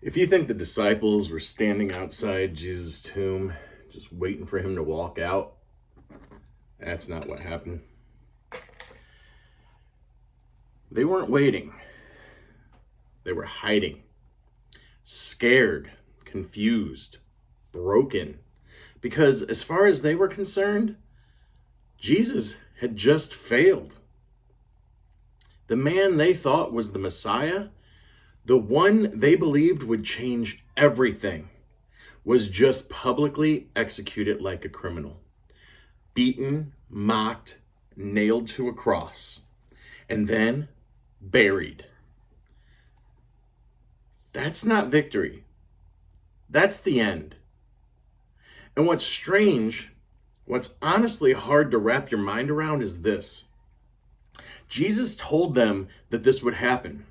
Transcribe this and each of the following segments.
If you think the disciples were standing outside Jesus' tomb, just waiting for him to walk out, that's not what happened. They weren't waiting. They were hiding, scared, confused, broken. Because as far as they were concerned, Jesus had just failed. The man they thought was the Messiah, the one they believed would change everything, was just publicly executed like a criminal. Beaten, mocked, nailed to a cross, and then buried. That's not victory. That's the end. And what's strange, what's honestly hard to wrap your mind around is this. Jesus told them that this would happen.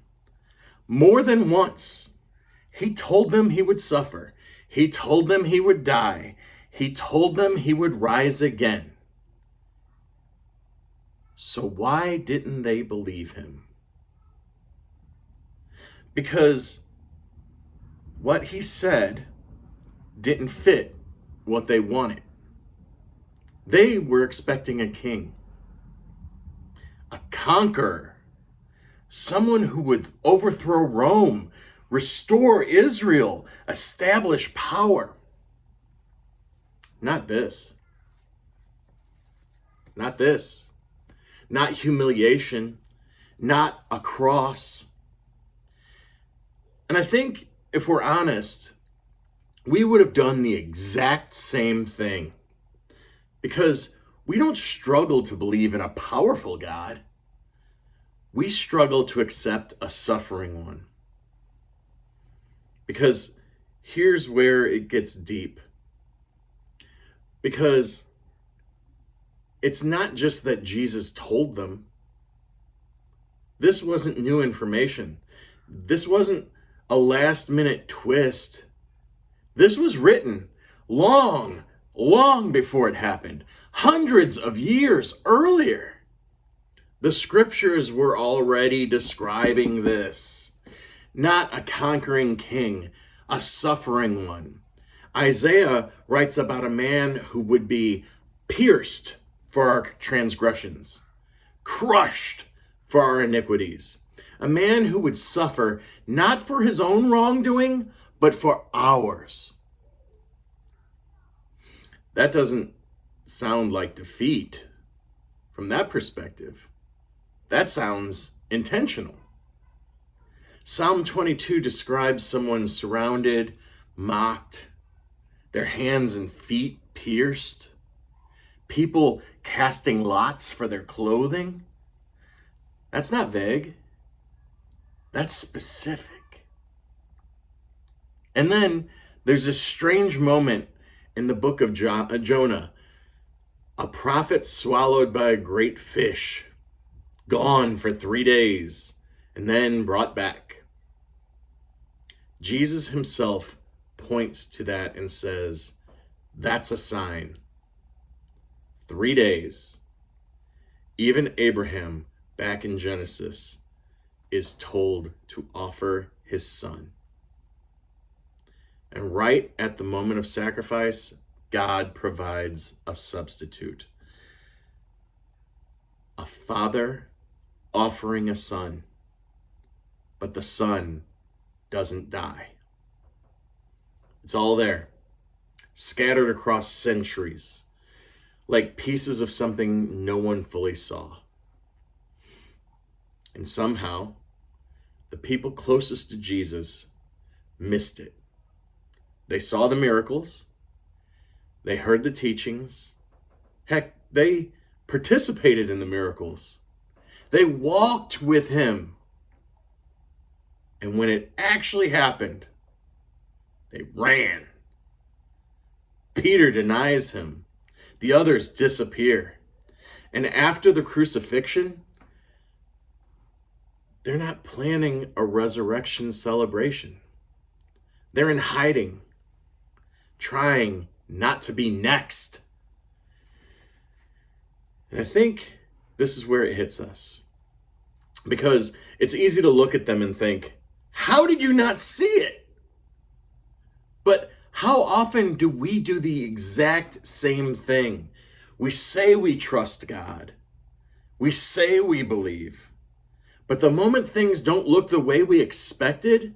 More than once. He told them he would suffer. He told them he would die. He told them he would rise again. So why didn't they believe him? Because what he said didn't fit what they wanted. They were expecting a king, a conqueror, someone who would overthrow Rome, restore Israel, establish power. Not this. Not this. Not humiliation. Not a cross. And I think if we're honest, we would have done the exact same thing. Because we don't struggle to believe in a powerful God. We struggle to accept a suffering one. Because here's where it gets deep. Because it's not just that Jesus told them. This wasn't new information. This wasn't a last-minute twist. This was written long before it happened. Hundreds of years earlier. The scriptures were already describing this. Not a conquering king, a suffering one. Isaiah writes about a man who would be pierced for our transgressions, crushed for our iniquities. A man who would suffer not for his own wrongdoing, but for ours. That doesn't sound like defeat from that perspective. That sounds intentional. Psalm 22 describes someone surrounded, mocked, their hands and feet pierced, people casting lots for their clothing. That's not vague. That's specific. And then there's this strange moment in the book of Jonah, a prophet swallowed by a great fish, gone for 3 days, and then brought back. Jesus himself points to that and says, that's a sign. 3 days. Even Abraham, back in Genesis, is told to offer his son. And right at the moment of sacrifice, God provides a substitute. A father offering a son, but the son doesn't die. It's all there, scattered across centuries, like pieces of something no one fully saw. And somehow, the people closest to Jesus missed it. They saw the miracles. They heard the teachings. Heck, they participated in the miracles. They walked with him. And when it actually happened, they ran. Peter denies him. The others disappear. And after the crucifixion, they're not planning a resurrection celebration. They're in hiding, trying not to be next. And I think this is where it hits us. Because it's easy to look at them and think, how did you not see it? But how often do we do the exact same thing? We say we trust God. We say we believe. But the moment things don't look the way we expected,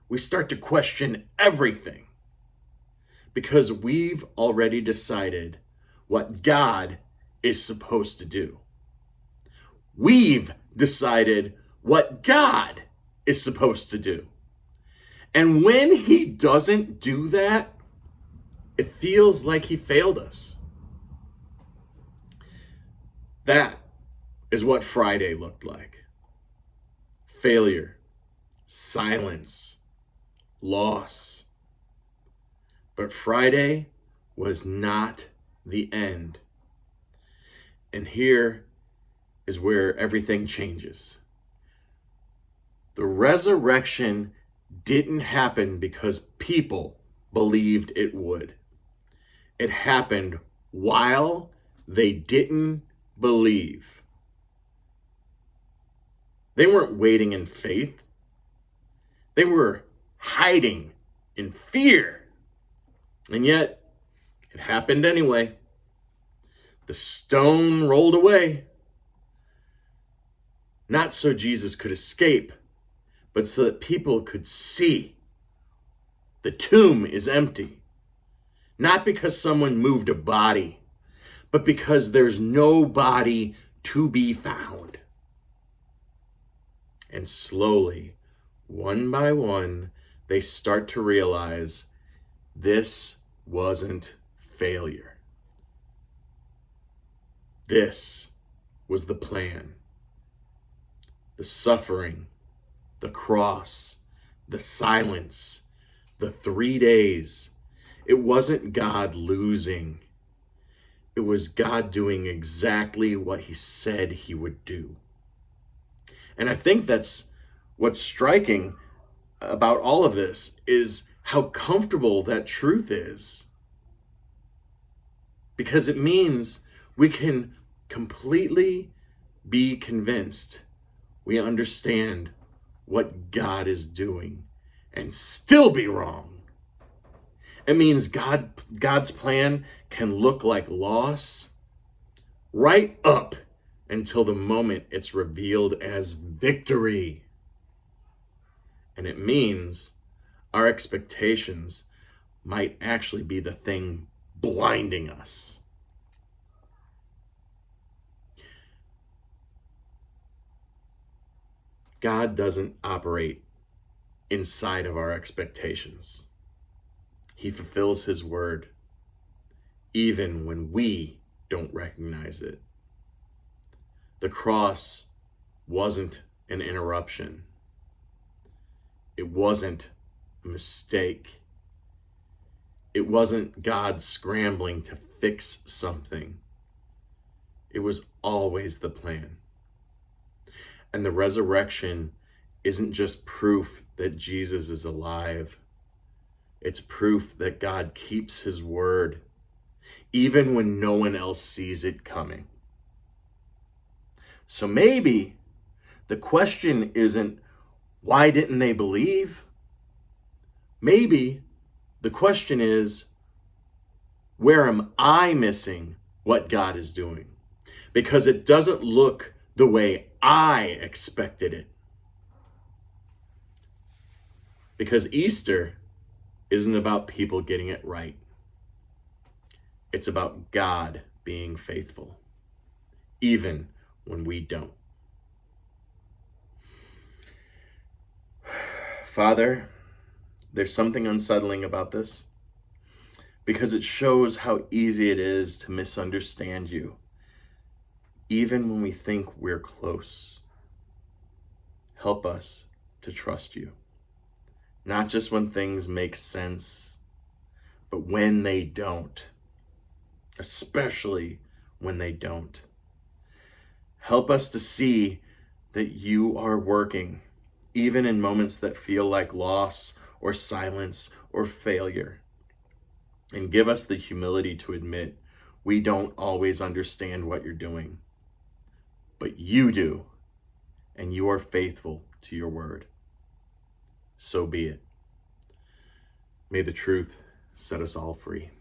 we start to question everything because we've already decided what God is supposed to do. We've decided what God is supposed to do. And when he doesn't do that, it feels like he failed us. That is what Friday looked like. Failure, silence, loss. But Friday was not the end. And here is where everything changes. The resurrection didn't happen because people believed it would. It happened while they didn't believe. They weren't waiting in faith. They were hiding in fear. And yet, it happened anyway. The stone rolled away. Not so Jesus could escape, but so that people could see. The tomb is empty. Not because someone moved a body, but because there's no body to be found. And slowly, one by one, they start to realize this wasn't failure. This was the plan. The suffering, the cross, the silence, the 3 days. It wasn't God losing. It was God doing exactly what he said he would do. And I think that's what's striking about all of this is how comfortable that truth is. Because it means we can completely be convinced we understand what God is doing and still be wrong. It means God's plan can look like loss right up until the moment it's revealed as victory. And it means our expectations might actually be the thing blinding us. God doesn't operate inside of our expectations. He fulfills his word, even when we don't recognize it. The cross wasn't an interruption. It wasn't a mistake. It wasn't God scrambling to fix something. It was always the plan. And the resurrection isn't just proof that Jesus is alive. It's proof that God keeps his word, even when no one else sees it coming. So maybe the question isn't, why didn't they believe? Maybe the question is, where am I missing what God is doing? Because it doesn't look the way I expected it. Because Easter isn't about people getting it right. It's about God being faithful, even when we don't. Father, there's something unsettling about this because it shows how easy it is to misunderstand you, even when we think we're close. Help us to trust you, not just when things make sense, but when they don't, especially when they don't. Help us to see that you are working, even in moments that feel like loss or silence or failure. And give us the humility to admit we don't always understand what you're doing, but you do, and you are faithful to your word. So be it. May the truth set us all free.